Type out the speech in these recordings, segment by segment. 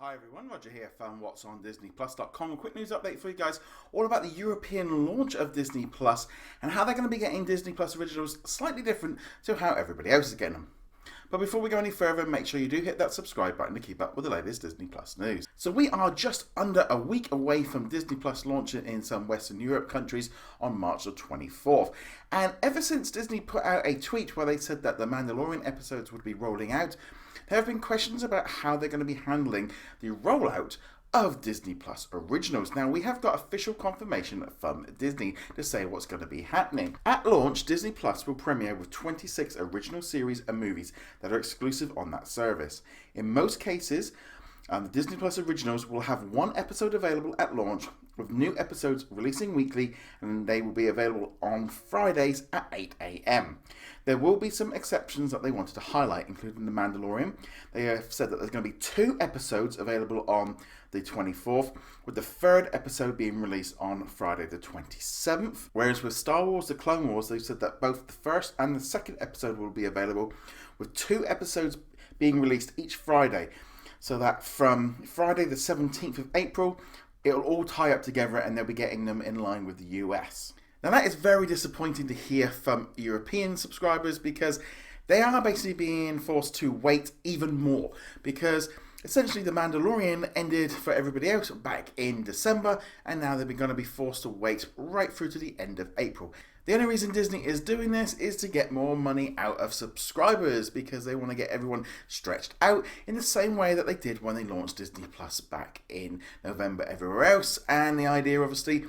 Hi everyone, Roger here from what's on disneyplus.com. A quick news update for you guys all about the European launch of Disney Plus and how they're going to be getting Disney Plus originals slightly different to how everybody else is getting them. But before we go any further, make sure you do hit that subscribe button to keep up with the latest Disney Plus news. So we are just under a week away from Disney Plus launching in some Western Europe countries on March the 24th. And ever since Disney put out a tweet where they said that the Mandalorian episodes would be rolling out, there have been questions about how they're going to be handling the rollout of Disney Plus originals. Now, we have got official confirmation from Disney to say what's going to be happening. At launch, Disney Plus will premiere with 26 original series and movies that are exclusive on that service. In most cases, the Disney Plus originals will have one episode available at launch, with new episodes releasing weekly, and they will be available on Fridays at 8 AM. There will be some exceptions that they wanted to highlight, including The Mandalorian. They have said that there's going to be 2 episodes available on the 24th, with the 3rd episode being released on Friday the 27th. Whereas with Star Wars The Clone Wars, they've said that both the 1st and the 2nd episode will be available, with 2 episodes being released each Friday. So that from Friday the 17th of April, it'll all tie up together and they'll be getting them in line with the US. Now that is very disappointing to hear from European subscribers, because they are basically being forced to wait even more, because essentially The Mandalorian ended for everybody else back in December, and now they're going to be forced to wait right through to the end of April. The only reason Disney is doing this is to get more money out of subscribers, because they want to get everyone stretched out in the same way that they did when they launched Disney Plus back in November everywhere else. And the idea, obviously,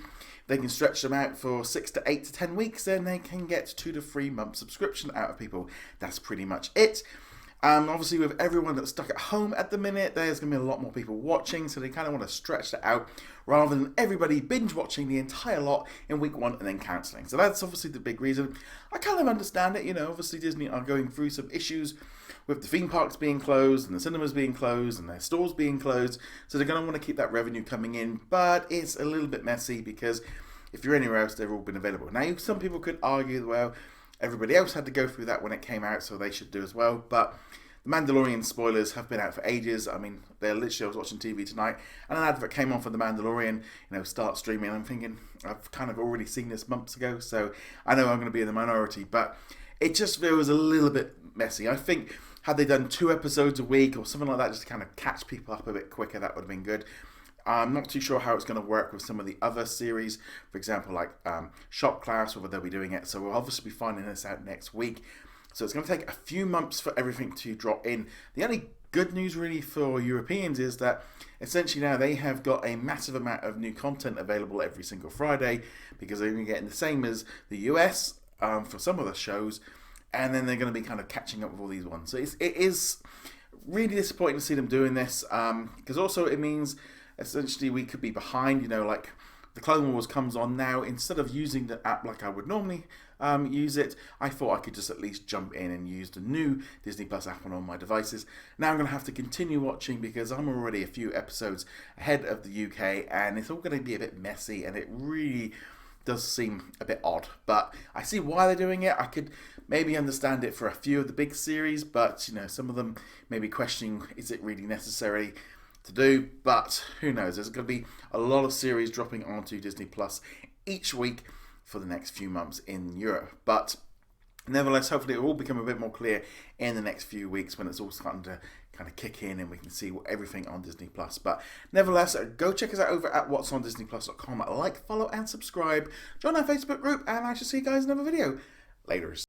they can stretch them out for 6 to 8 to 10 weeks, then they can get 2 to 3 month subscription out of people. That's pretty much it. Obviously, with everyone that's stuck at home at the minute, there's going to be a lot more people watching, so they kind of want to stretch that out rather than everybody binge watching the entire lot in week 1 and then cancelling. So that's obviously the big reason. I kind of understand it, obviously Disney are going through some issues with the theme parks being closed and the cinemas being closed and their stores being closed, so they're going to want to keep that revenue coming in, but it's a little bit messy because if you're anywhere else, they've all been available. Now, some people could argue, well, everybody else had to go through that when it came out, so they should do as well. But The Mandalorian spoilers have been out for ages. I mean, I was watching TV tonight, and an advert came on for The Mandalorian, start streaming. I'm thinking, I've kind of already seen this months ago, so I know I'm going to be in the minority. But it just feels a little bit messy. I think had they done 2 episodes a week or something like that, just to kind of catch people up a bit quicker, that would have been good. I'm not too sure how it's going to work with some of the other series, for example, like Shop Class, whether they'll be doing it. So we'll obviously be finding this out next week. So it's going to take a few months for everything to drop in. The only good news really for Europeans is that essentially now they have got a massive amount of new content available every single Friday, because they're going to be getting the same as the US for some of the shows, and then they're going to be kind of catching up with all these ones. So it is really disappointing to see them doing this, because also it means essentially we could be behind, like the Clone Wars comes on now. Instead of using the app like I would normally use it, I thought I could just at least jump in and use the new Disney Plus app on all my devices. Now I'm going to have to continue watching because I'm already a few episodes ahead of the UK, and it's all going to be a bit messy, and it really does seem a bit odd. But I see why they're doing it. I could maybe understand it for a few of the big series, but some of them may be questioning, is it really necessary to do? But who knows, there's going to be a lot of series dropping onto Disney Plus each week for the next few months in Europe. But nevertheless, hopefully it will become a bit more clear in the next few weeks when it's all starting to kind of kick in and we can see everything on Disney Plus. But nevertheless, go check us out over at whatsondisneyplus.com. Like, follow and subscribe, join our Facebook group, and I shall see you guys in another video. Laters.